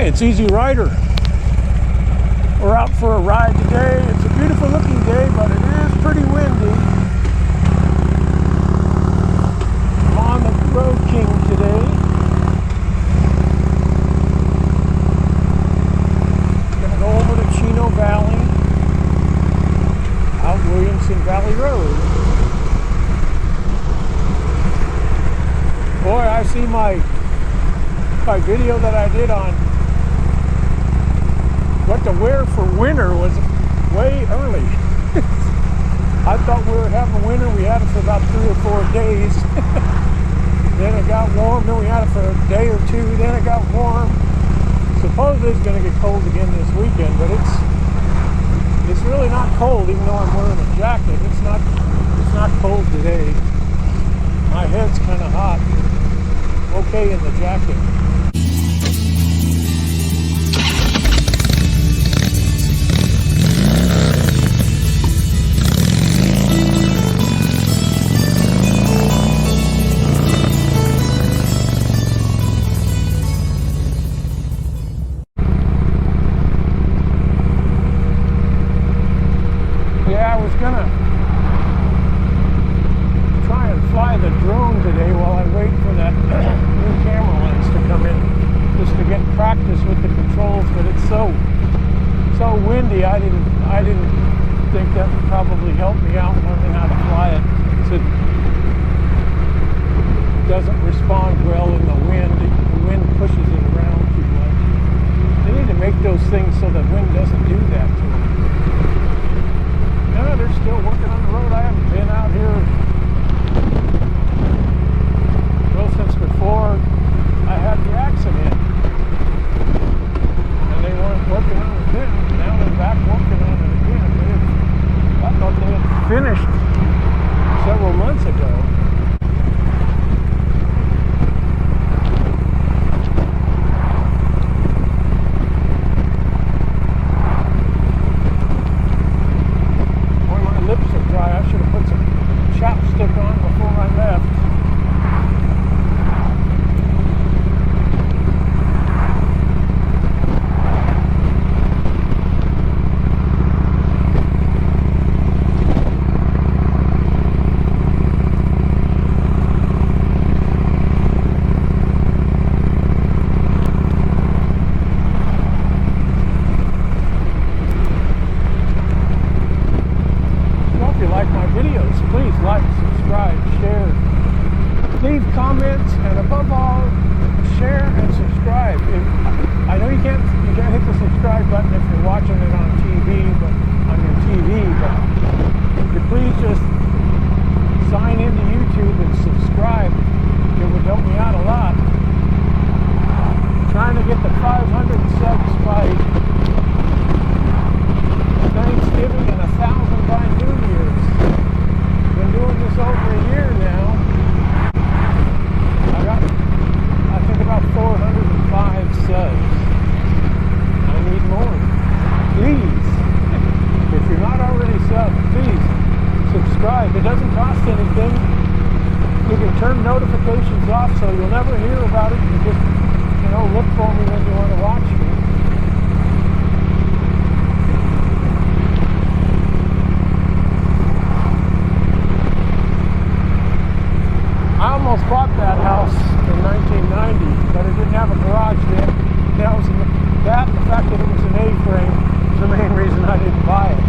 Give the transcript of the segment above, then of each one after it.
It's Easy Rider. We're out for a ride today. It's a beautiful looking day, but it is pretty windy. I'm on the Road King today. Gonna go over to Chino Valley, out Williamson Valley Road. Boy, I see my video that I did on what to wear for winter was way early. I thought we were having winter. We had it for about 3 or 4 days. Then it got warm. Then we had it for a day or two. Then it got warm. Supposedly it's going to get cold again this weekend, but it's really not cold, even though I'm wearing a jacket. It's not cold today. My head's kind of hot. Okay in the jacket. Yeah, I was gonna try and fly the drone today while I wait for that new camera lens to come in, just to get practice with the controls. But it's so windy. I didn't think that would probably help me out learning how to fly it. It doesn't respond well in the wind. The wind pushes it around too much. They need to make those things so that wind doesn't do that to them. No, they're still working on the road. I haven't been out here since before I had the accident. And they weren't working on it then. Now they're back working on it again. I thought they had finished several months ago. Chapstick on before I left. If you like my videos, please like, subscribe, share, leave comments, and above all, share and subscribe. I know you can't hit the subscribe button if you're watching it on TV, but on your TV. But if you please just sign into YouTube and subscribe, it would help me out a lot. I'm trying to get the 500 subs by Thanksgiving and 1,000 by New Year's. Been doing this over a year now. I got, I think, about 405 subs. I need more. Please, if you're not already subbed, please subscribe. It doesn't cost anything. You can turn notifications off so you'll never hear about it. You just, look for me when you want to watch me. I almost bought that house in 1990, but it didn't have a garage yet. That was that and the fact that it was an A-frame is the main reason I didn't buy it.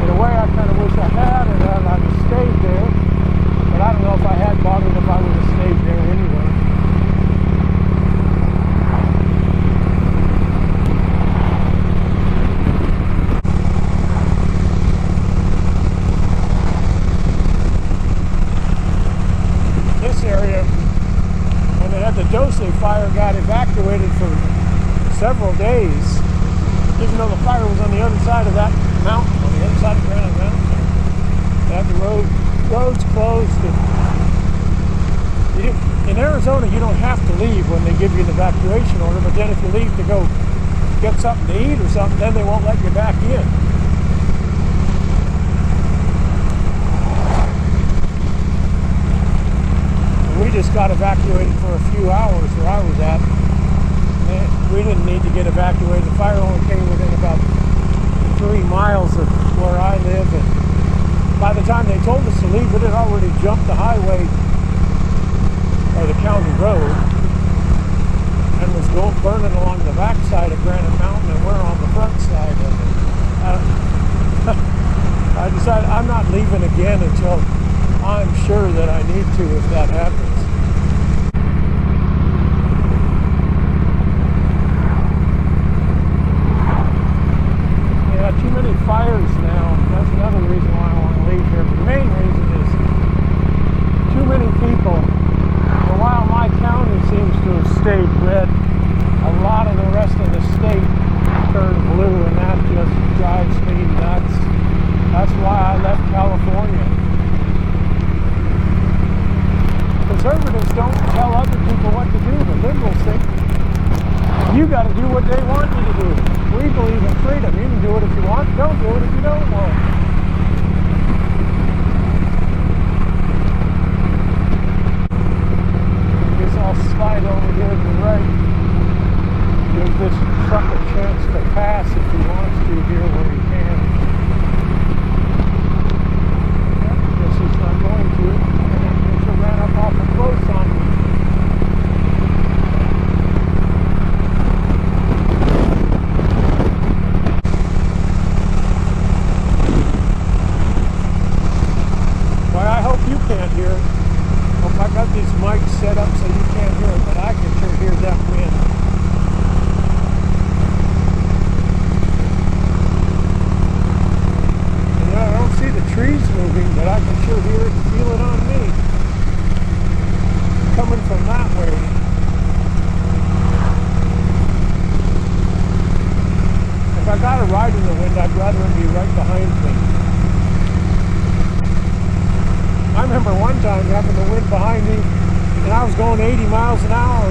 In a way, I kind of wish I had, and I'd have stayed there. But I don't know if I had bought it, if I would have stayed there anyway. Area, when they had the Dose fire, got evacuated for several days, even though the fire was on the other side of that mountain, on the other side of Granite Mountain. They had the roads closed. In Arizona, you don't have to leave when they give you an evacuation order, but then if you leave to go get something to eat or something, then they won't let you back in. We just got evacuated for a few hours where I was at. we didn't need to get evacuated. The fire only came within about 3 miles of where I live, and by the time they told us to leave, it had already jumped the highway or the county road and was burning along the backside of Granite Mountain, and we're on the front side of it. I decided I'm not leaving again until I'm sure that I need to if that happens. Too many fires now. That's another reason why I want to leave here. The main reason is too many people. And while my county seems to have stayed red, a lot of the rest of the state turned blue, and that just drives me nuts. That's why I left California. Conservatives don't tell other people what to do. The liberals think you got to do what they want you to do. We believe in freedom. You can do it if you want. Don't do it if you don't want. I guess I'll slide over here to the right. Give this truck a chance to pass if he wants to here where he can. Yeah, I guess he's not going to. I guess he ran up awful close on me. Can't hear it. I got these mics set up so you can't hear it, but I can sure hear that wind. And I don't see the trees moving, but I can sure hear it and feel it on me. Coming from that way. If I got a ride in the wind, I'd rather it be right behind me. I remember one time having the wind behind me, and I was going 80 miles an hour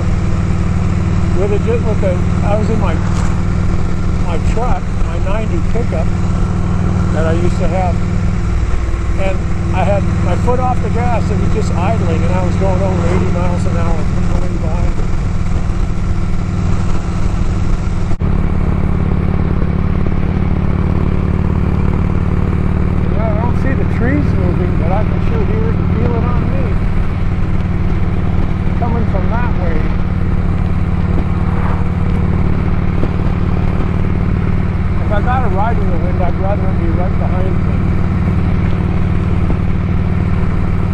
I was in my truck, my 90 pickup that I used to have, and I had my foot off the gas. It was just idling, and I was going over 80 miles an hour with the wind behind me. Trees moving, but I can sure hear it and feel it on me. Coming from that way. If I got a ride in the wind, I'd rather it be right behind me.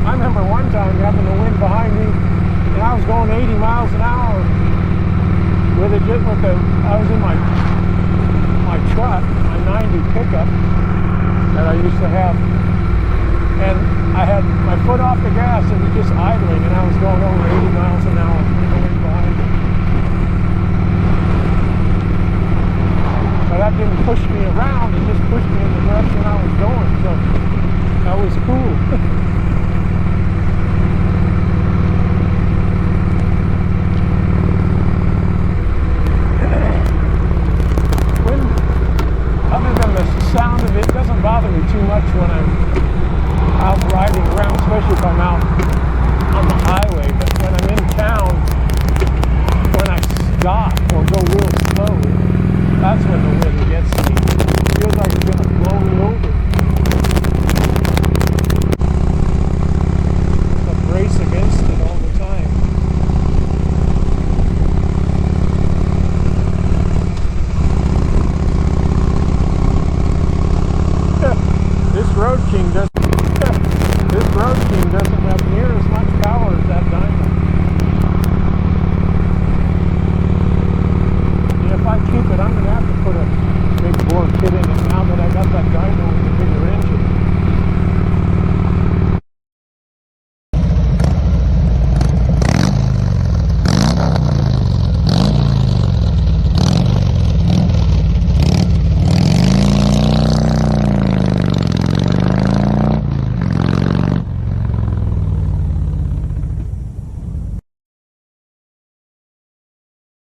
I remember one time having the wind behind me, and I was going 80 miles an hour I was in my truck, my 90 pickup that I used to have. And I had my foot off the gas, and it was just idling, and I was going over 80 miles